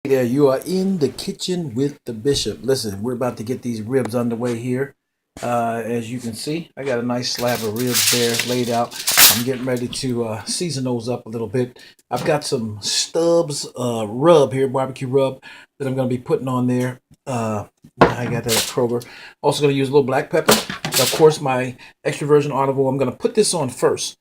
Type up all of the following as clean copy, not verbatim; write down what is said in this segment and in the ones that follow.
There, you are in the kitchen with the bishop. Listen, we're about to get these ribs underway here. As you can see, I got a nice slab of ribs there laid out. I'm getting ready to season those up a little bit. I've got some Stubbs rub here, barbecue rub, that I'm going to be putting on there. I got that at Kroger. Also going to use a little black pepper. Of course, my extra virgin olive oil. I'm going to put this on first,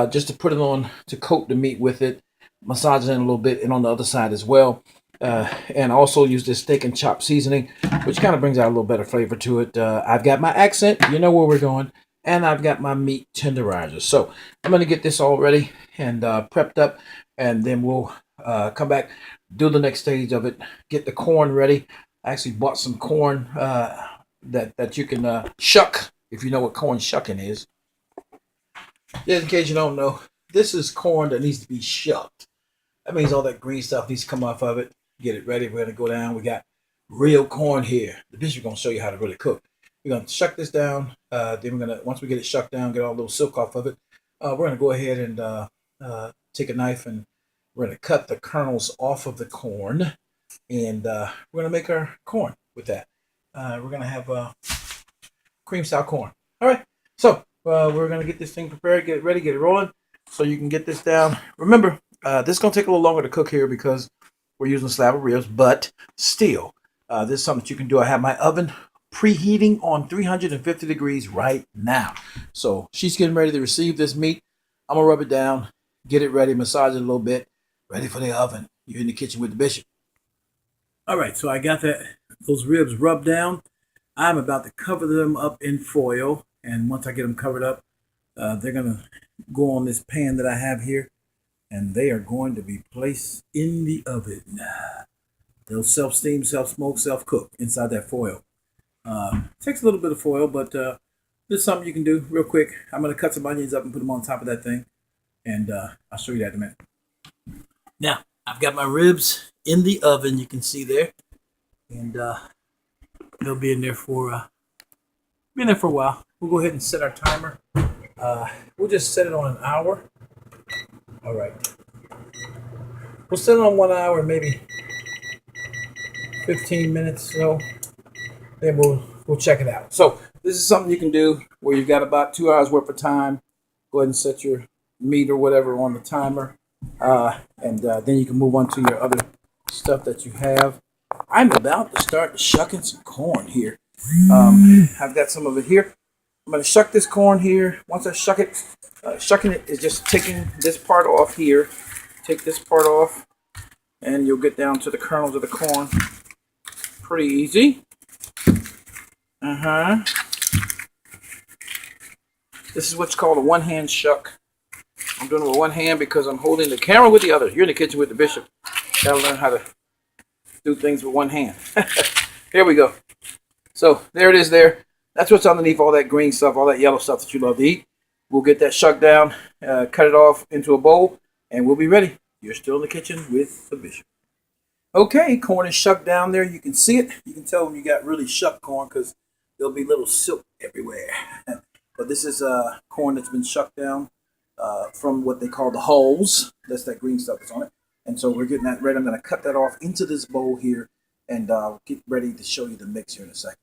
just to put it on to coat the meat with it, massage it in a little bit, and on the other side as well. And also use this steak and chop seasoning, which kind of brings out a little better flavor to it. I've got my accent, you know where we're going, and I've got my meat tenderizer. So I'm going to get this all ready and prepped up, and then we'll come back, do the next stage of it, get the corn ready. I actually bought some corn that you can shuck, if you know what corn shucking is. Just in case you don't know, this is corn that needs to be shucked. That means all that green stuff needs to come off of it. Get it ready. We're going to go down. We got real corn here. The bishop is going to show you how to really cook. We're going to shuck this down. Then we're going to, once we get it shucked down, get all the little silk off of it, we're going to go ahead and take a knife and we're going to cut the kernels off of the corn. And we're going to make our corn with that. We're going to have cream style corn. All right. So we're going to get this thing prepared, get it ready, get it rolling so you can get this down. Remember, this is going to take a little longer to cook here because we're using a slab of ribs, but still, this is something that you can do. I have my oven preheating on 350 degrees right now. So she's getting ready to receive this meat. I'm going to rub it down, get it ready, massage it a little bit, ready for the oven. You're in the kitchen with the bishop. All right, so I got those ribs rubbed down. I'm about to cover them up in foil, and once I get them covered up, they're going to go on this pan that I have here, and they are going to be placed in the oven. They'll self-steam, self-smoke, self-cook inside that foil. Takes a little bit of foil, but this is something you can do real quick. I'm going to cut some onions up and put them on top of that thing, and I'll show you that in a minute. Now, I've got my ribs in the oven, you can see there, and they'll be in there for a while. We'll go ahead and set our timer. We'll just set it on an hour. All right. We'll set it on 1 hour, maybe 15 minutes. So then we'll check it out. So this is something you can do where you've got about 2 hours worth of time. Go ahead and set your meat or whatever on the timer, and then you can move on to your other stuff that you have. I'm about to start shucking some corn here. I've got some of it here. I'm going to shuck this corn here. Once I shuck it, shucking it is just taking this part off here. Take this part off, and you'll get down to the kernels of the corn. Pretty easy. This is what's called a one-hand shuck. I'm doing it with one hand because I'm holding the camera with the other. You're in the kitchen with the bishop. Gotta learn how to do things with one hand. Here we go. So there it is there. That's what's underneath all that green stuff, all that yellow stuff that you love to eat. We'll get that shucked down, cut it off into a bowl, and we'll be ready. You're still in the kitchen with the bishop. Okay, corn is shucked down there. You can see it. You can tell when you got really shucked corn because there'll be little silk everywhere. But this is corn that's been shucked down from what they call the hulls. That's that green stuff that's on it. And so we're getting that ready. I'm going to cut that off into this bowl here and get ready to show you the mix here in a second.